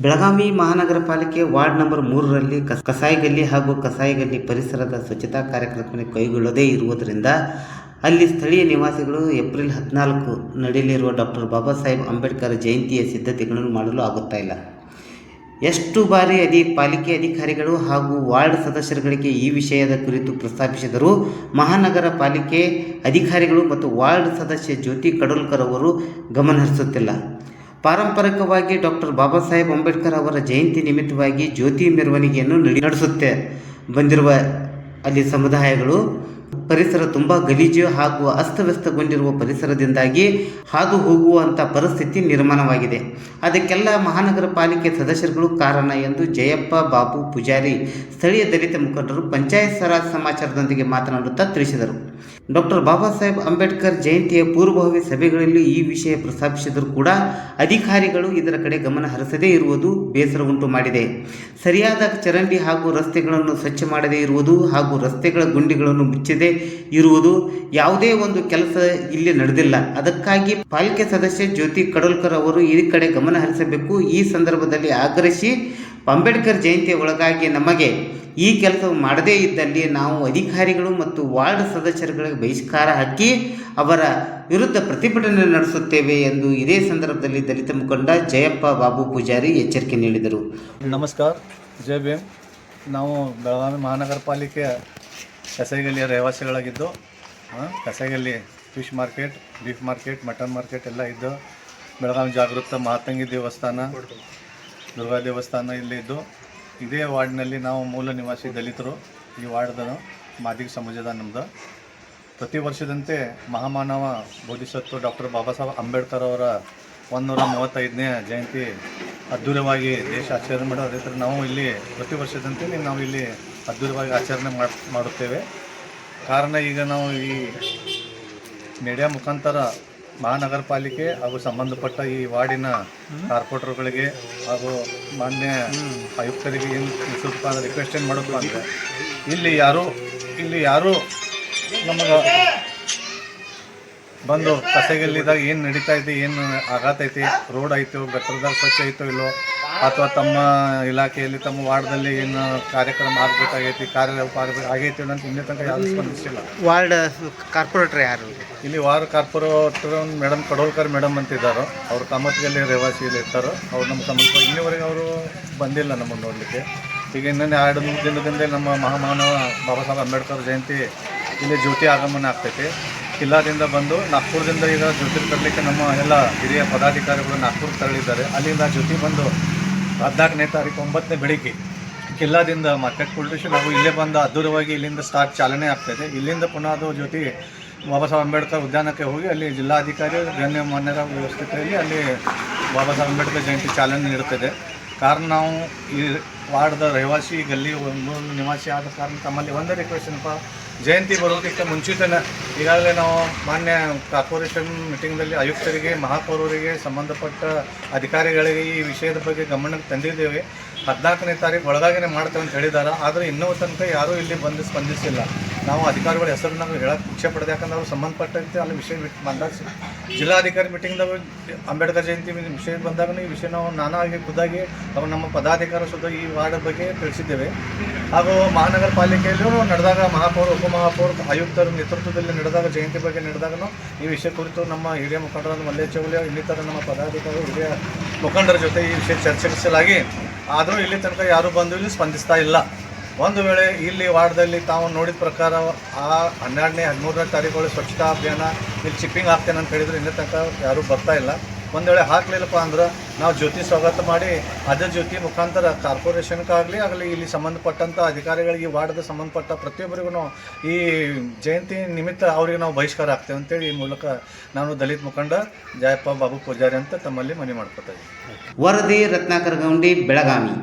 ಬೆಳಗಾವಿ ಮಹಾನಗರ ಪಾಲಿಕೆ ward number 3ರಲ್ಲಿ ಕಸಾಯಿಗಲ್ಲಿ ಹಾಗೂ ಕಸಾಯಿಗಲ್ಲಿ ಪರಿಸರದ ಸ್ವಚ್ಛತಾ ಕಾರ್ಯಕ್ರಮ ಕೈಗೊಳ್ಳದೇ ಇರುವುದರಿಂದ ಅಲ್ಲಿ ಸ್ಥಳೀಯ ನಿವಾಸಿಗಳು ಏಪ್ರಿಲ್ 14 ನಡೆಯಲಿರುವ ಡಾಕ್ಟರ್ ಬಾಬಾ ಸಾಹೇಬ್ ಅಂಬೇಡ್ಕರ್ ಜಯಂತಿಯ ಸಿದ್ಧತೆಗಳನ್ನು ಮಾಡಲು ಆಗುತ್ತಾ ಇಲ್ಲ. ಎಷ್ಟು ಬಾರಿ ಪಾಲಿಕೆ ಅಧಿಕಾರಿಗಳು ಹಾಗೂ ವಾರ್ಡ್ ಸದಸ್ಯರುಗಳಿಗೆ ಈ ವಿಷಯದ ಕುರಿತು ಪ್ರಸ್ತಾಪಿಸಿದರೂ ಮಹಾನಗರ ಪಾಲಿಕೆ ಅಧಿಕಾರಿಗಳು ಮತ್ತು ವಾರ್ಡ್ ಸದಸ್ಯ ಜ್ಯೋತಿ ಕಡೋಲ್ಕರ್ ಅವರು ಗಮನಹರಿಸುತ್ತಿಲ್ಲ. ಪಾರಂಪರಿಕವಾಗಿ ಡಾಕ್ಟರ್ ಬಾಬಾ ಸಾಹೇಬ್ ಅಂಬೇಡ್ಕರ್ ಅವರ ಜಯಂತಿ ನಿಮಿತ್ತವಾಗಿ ಜ್ಯೋತಿ ಮೆರವಣಿಗೆಯನ್ನು ನಡೆಸುತ್ತೆ ಬಂದಿರುವ ಅಲ್ಲಿ ಸಮುದಾಯಗಳು ಪರಿಸರ ತುಂಬ ಗಲೀಜು ಹಾಗೂ ಅಸ್ತವ್ಯಸ್ತಗೊಂಡಿರುವ ಪರಿಸರದಿಂದಾಗಿ ಹಾದು ಹೋಗುವಂಥ ಪರಿಸ್ಥಿತಿ ನಿರ್ಮಾಣವಾಗಿದೆ. ಅದಕ್ಕೆಲ್ಲ ಮಹಾನಗರ ಪಾಲಿಕೆ ಸದಸ್ಯರುಗಳು ಕಾರಣ ಎಂದು ಜಯಪ್ಪ ಬಾಬು ಪೂಜಾರಿ ಸ್ಥಳೀಯ ದಲಿತ ಮುಖಂಡರು ಪಂಚಾಯತ್ ರಾಜ್ ಸಮಾಚಾರದೊಂದಿಗೆ ಮಾತನಾಡುತ್ತಾ ತಿಳಿಸಿದರು. ಡಾಕ್ಟರ್ ಬಾಬಾ ಸಾಹೇಬ್ ಅಂಬೇಡ್ಕರ್ ಜಯಂತಿಯ ಪೂರ್ವಭಾವಿ ಸಭೆಗಳಲ್ಲಿ ಈ ವಿಷಯ ಪ್ರಸ್ತಾಪಿಸಿದರೂ ಕೂಡ ಅಧಿಕಾರಿಗಳು ಇದರ ಕಡೆ ಗಮನ ಹರಿಸದೇ ಇರುವುದು ಬೇಸರ ಉಂಟು ಮಾಡಿದೆ. ಸರಿಯಾದ ಚರಂಡಿ ಹಾಗೂ ರಸ್ತೆಗಳನ್ನು ಸ್ವಚ್ಛ ಮಾಡದೇ ಇರುವುದು ಹಾಗೂ ರಸ್ತೆಗಳ ಗುಂಡಿಗಳನ್ನು ಮುಚ್ಚದೇ ಇರುವುದು ಯಾವುದೇ ಒಂದು ಕೆಲಸ ಇಲ್ಲಿ ನಡೆದಿಲ್ಲ. ಅದಕ್ಕಾಗಿ ಪಾಲಿಕೆ ಸದಸ್ಯ ಜ್ಯೋತಿ ಕಡೋಲ್ಕರ್ ಅವರು ಈ ಕಡೆ ಗಮನ ಹರಿಸಬೇಕು. ಈ ಸಂದರ್ಭದಲ್ಲಿ ಆಗ್ರಹಿಸಿ ಅಂಬೇಡ್ಕರ್ ಜಯಂತಿಯ ಒಳಗಾಗಿ ನಮಗೆ ಈ ಕೆಲಸವು ಮಾಡದೇ ಇದ್ದಲ್ಲಿ ನಾವು ಅಧಿಕಾರಿಗಳು ಮತ್ತು ವಾರ್ಡ್ ಸದಸ್ಯರುಗಳಿಗೆ ಬಹಿಷ್ಕಾರ ಹಾಕಿ ಅವರ ವಿರುದ್ಧ ಪ್ರತಿಭಟನೆ ನಡೆಸುತ್ತೇವೆ ಎಂದು ಇದೇ ಸಂದರ್ಭದಲ್ಲಿ ದಲಿತ ಮುಖಂಡ ಜಯಪ್ಪ ಬಾಬು ಪೂಜಾರಿ ಎಚ್ಚರಿಕೆ ನೀಡಿದರು. ನಮಸ್ಕಾರ, ಜೈ ಭೀಮ್. ನಾವು ಬೆಳಗಾವಿ ಮಹಾನಗರ ಪಾಲಿಕೆಯ ಕಸಾಯಿಗಲ್ಲಿಯ ರಹಿವಾಸಿಗಳಾಗಿದ್ದು, Kasaigalli fish market, beef market, mutton market ಎಲ್ಲ ಇದ್ದು, ಬೆಳಗಾವಿ ಜಾಗೃತ ಮಹಾತಂಗಿ ದೇವಸ್ಥಾನ, ದುರ್ಗಾ ದೇವಸ್ಥಾನ ಇಲ್ಲಿದ್ದು, ಇದೇ ವಾರ್ಡ್ನಲ್ಲಿ ನಾವು ಮೂಲ ನಿವಾಸಿ ದಲಿತರು. ಈ ವಾರ್ಡ್ದ ಮಾದಿಗ ಸಮಾಜದ ನಮ್ಮದು. ಪ್ರತಿ ವರ್ಷದಂತೆ ಮಹಾಮಾನವ ಬೋಧಿಸತ್ವ ಡಾಕ್ಟರ್ ಬಾಬಾ ಸಾಹೇಬ್ ಅಂಬೇಡ್ಕರ್ ಅವರ 135ನೇ ಜಯಂತಿ ಅದ್ಧೂರವಾಗಿ ದೇಶ ಆಚರಣೆ ಮಾಡೋ ಅದೇ ಥರ ನಾವು ಇಲ್ಲಿ ಪ್ರತಿ ವರ್ಷದಂತೆ ನಾವು ಇಲ್ಲಿ ಅದ್ಧೂರವಾಗಿ ಆಚರಣೆ ಮಾಡುತ್ತೇವೆ. ಕಾರಣ ಈಗ ನಾವು ಈ ಮೀಡಿಯಾ ಮುಖಾಂತರ ಮಹಾನಗರ ಪಾಲಿಕೆ ಹಾಗೂ ಸಂಬಂಧಪಟ್ಟ ಈ ವಾರ್ಡಿನ ಕಾರ್ಪೊರೇಟರ್ಗಳಿಗೆ ಹಾಗೂ ಮಾನ್ಯ ಆಯುಕ್ತರಿಗೆ ಏನು ಸ್ವಲ್ಪ ರಿಕ್ವೆಸ್ಟ್ ಏನು ಮಾಡೋದು ಅಂದರೆ, ಇಲ್ಲಿ ಯಾರು ನಮಗೆ ಬಂದು ಕಸಗಲ್ಲಿದಾಗ ಏನು ನಡೀತಾ ಇದೆ, ಏನು ಆಗತೈತಿ, ರೋಡ್ ಐತೋ, ಗಟ್ಟರದಾಗ ಸ್ವಚ್ಛ ಐತೋ ಇಲ್ಲೋ, ಅಥವಾ ತಮ್ಮ ಇಲಾಖೆಯಲ್ಲಿ ತಮ್ಮ ವಾರ್ಡ್ದಲ್ಲಿ ಏನು ಕಾರ್ಯಕ್ರಮ ಆಗಬೇಕಾಗೈತಿ, ಆಗೈತಿ ಅಂತ ಇನ್ನೇ ತನಕ ಯಾರು ಸ್ಪಂದಿಸಿಲ್ಲ. ವಾರ್ಡ್ ಕಾರ್ಪೊರೇಟರ್ ಯಾರು? ಇಲ್ಲಿ ವಾರ್ಡ್ ಕಾರ್ಪೊರೇಟರ್ ಮೇಡಮ್ ಕಡೋಲ್ಕರ್ ಮೇಡಮ್ ಅಂತ ಇದ್ದಾರೆ. ಅವರು ಕಾಮತ್ಗಲ್ಲಿ ರೇವಾಸಿಯಲ್ಲಿ ಇರ್ತಾರೆ. ಅವ್ರು ನಮ್ಮ ಸಂಬಂಧ ಇನ್ನೂವರೆಗೆ ಅವರು ಬಂದಿಲ್ಲ ನಮ್ಮನ್ನು ನೋಡಲಿಕ್ಕೆ. ಈಗ ಇನ್ನೊಂದು 2-3 ದಿನದಿಂದ ನಮ್ಮ ಮಹಾಮಾನವ ಬಾಬಾ ಸಾಹೇಬ್ ಅಂಬೇಡ್ಕರ್ ಜಯಂತಿ ಇಲ್ಲಿ ಜ್ಯೋತಿ ಆಗಮನ ಆಗ್ತೈತಿ. ಕಿಲ್ಲಾದಿಂದ ಬಂದು ನಾಗ್ಪುರದಿಂದ ಈಗ ಜ್ಯೋತಿ ತರಲಿಕ್ಕೆ ನಮ್ಮ ಎಲ್ಲ ಹಿರಿಯ ಪದಾಧಿಕಾರಿಗಳು ನಾಗ್ಪುರಕ್ಕೆ ತೆರಳಿದ್ದಾರೆ. ಅಲ್ಲಿಂದ ಜ್ಯೋತಿ ಬಂದು 14ನೇ ತಾರೀಕು 9ನೇ ಬೆಳಿಗ್ಗೆ ಕಿಲ್ಲಾದಿಂದ ಮಾರ್ಕೆಟ್ ಪೊಲೀಸ್ ನಾವು ಇಲ್ಲೇ ಬಂದು ಅದ್ಧೂರವಾಗಿ ಇಲ್ಲಿಂದ ಸ್ಟಾರ್ಟ್ ಚಾಲನೆ ಆಗ್ತಾಯಿದೆ. ಇಲ್ಲಿಂದ ಪುನಃ ಅದು ಜ್ಯೋತಿ ಬಾಬಾ ಸಾಹೇಬ್ ಅಂಬೇಡ್ಕರ್ ಉದ್ಯಾನಕ್ಕೆ ಹೋಗಿ ಅಲ್ಲಿ ಜಿಲ್ಲಾಧಿಕಾರಿ ಗಣ್ಯಮಾನ್ಯರ ವ್ಯವಸ್ಥೆಯಲ್ಲಿ ಅಲ್ಲಿ ಬಾಬಾ ಸಾಹೇಬ್ ಅಂಬೇಡ್ಕರ್ ಜಯಂತಿ ಚಾಲನೆ ನೀಡುತ್ತದೆ. ಕಾರಣ ನಾವು ಈ ವಾರ್ಡ್ದ ರಹಿವಾಸಿ ಗಲ್ಲಿ ಒಂದು ನಿವಾಸಿ ಆದ ಕಾರಣ ತಮ್ಮಲ್ಲಿ ಒಂದೇ ರಿಕ್ವೆಸ್ಟಪ್ಪ, ಜಯಂತಿ ಬರೋದಕ್ಕೆ ಮುಂಚಿತನೇ ಈಗಾಗಲೇ ನಾವು ಮಾನ್ಯ ಕಾರ್ಪೊರೇಷನ್ ಮೀಟಿಂಗ್ನಲ್ಲಿ ಆಯುಕ್ತರಿಗೆ, ಮಹಾಪೌರರಿಗೆ, ಸಂಬಂಧಪಟ್ಟ ಅಧಿಕಾರಿಗಳಿಗೆ ಈ ವಿಷಯದ ಬಗ್ಗೆ ಗಮನಕ್ಕೆ ತಂದಿದ್ದೇವೆ. 14ನೇ ತಾರೀಕು ಒಳಗಾಗಿನೇ ಮಾಡ್ತೇವೆ ಅಂತ ಹೇಳಿದ್ದಾರೆ. ಆದರೆ ಇನ್ನೂ ತನಕ ಯಾರೂ ಇಲ್ಲಿ ಬಂದು ಸ್ಪಂದಿಸಿಲ್ಲ. ನಾವು ಅಧಿಕಾರಿಗಳ ಹೆಸರು ನಾವು ಹೇಳೋಕ್ಕೆ ಇಚ್ಛೆ ಪಡೆದು, ಯಾಕಂದ್ರೆ ಅವ್ರು ಸಂಬಂಧಪಟ್ಟಂತೆ ಅಲ್ಲಿ ವಿಷಯ ಬಂದಾಗ ಜಿಲ್ಲಾಧಿಕಾರಿ ಮೀಟಿಂಗ್ದಾಗ ಅಂಬೇಡ್ಕರ್ ಜಯಂತಿ ವಿಷಯ ಬಂದಾಗ ಈ ವಿಷಯ ನಾವು ನಾನಾಗಿ ಖುದ್ದಾಗಿ ನಾವು ನಮ್ಮ ಪದಾಧಿಕಾರಿ ಸುದ್ದ ಈ ವಾರ್ಡ್ ಬಗ್ಗೆ ತಿಳಿಸಿದ್ದೇವೆ. ಹಾಗೂ ಮಹಾನಗರ ಪಾಲಿಕೆಯಲ್ಲೂ ನಡೆದಾಗ ಮಹಾಪೌರ, ಉಪಮಹಾಪೌರ, ಆಯುಕ್ತರ ನೇತೃತ್ವದಲ್ಲಿ ನಡೆದಾಗ ಜಯಂತಿ ಬಗ್ಗೆ ನಡೆದಾಗೂ ಈ ವಿಷಯ ಕುರಿತು ನಮ್ಮ ಹಿರಿಯ ಮುಖಂಡರಾದ ಮಲ್ಲೇಶ್ ಚೌಲಿಯ ಇನ್ನಿತರ ನಮ್ಮ ಪದಾಧಿಕಾರಿ ಹಿರಿಯ ಮುಖಂಡರ ಜೊತೆ ಈ ವಿಷಯ ಚರ್ಚಿಸಲಾಗಿ, ಆದರೂ ಇಲ್ಲಿ ತನಕ ಯಾರೂ ಬಂದು ಇಲ್ಲಿ ಸ್ಪಂದಿಸ್ತಾ ಇಲ್ಲ. ಒಂದು ವೇಳೆ ಇಲ್ಲಿ ವಾರ್ಡ್ದಲ್ಲಿ ತಾವು ನೋಡಿದ ಪ್ರಕಾರ ಆ 12ನೇ 13ನೇ ತಾರೀಕು ಸ್ವಚ್ಛತಾ ಅಭಿಯಾನ ಇಲ್ಲಿ ಚಿಪ್ಪಿಂಗ್ ಹಾಕ್ತೇನೆ ಅಂತ ಹೇಳಿದ್ರು, ಇನ್ನೂ ತನಕ ಯಾರೂ ಬರ್ತಾ ಇಲ್ಲ. ಒಂದು ವೇಳೆ ಹಾಕಲಿಲ್ಲಪ್ಪ ಅಂದ್ರೆ ನಾವು ಜ್ಯೋತಿ ಸ್ವಾಗತ ಮಾಡಿ ಅದೇ ಜ್ಯೋತಿ ಮುಖಾಂತರ ಕಾರ್ಪೊರೇಷನ್ಗಾಗಲಿ ಆಗಲಿ ಇಲ್ಲಿ ಸಂಬಂಧಪಟ್ಟಂಥ ಅಧಿಕಾರಿಗಳಿಗೆ, ವಾರ್ಡ್ಗೆ ಸಂಬಂಧಪಟ್ಟ ಪ್ರತಿಯೊಬ್ಬರಿಗೂ ಈ ಜಯಂತಿ ನಿಮಿತ್ತ ಅವರಿಗೆ ನಾವು ಬಹಿಷ್ಕಾರ ಆಗ್ತೇವೆ ಅಂತೇಳಿ ಈ ಮೂಲಕ ನಾನು ದಲಿತ ಮುಖಂಡ ಜಯಪ್ಪ ಬಾಬು ಪೂಜಾರಿ ಅಂತ ತಮ್ಮಲ್ಲಿ ಮನವಿ ಮಾಡ್ಕೊತಾ ಇದ್ದೀನಿ. ವರದಿ ರತ್ನಾಕರ್ ಗೌಂಡಿ, ಬೆಳಗಾವಿ.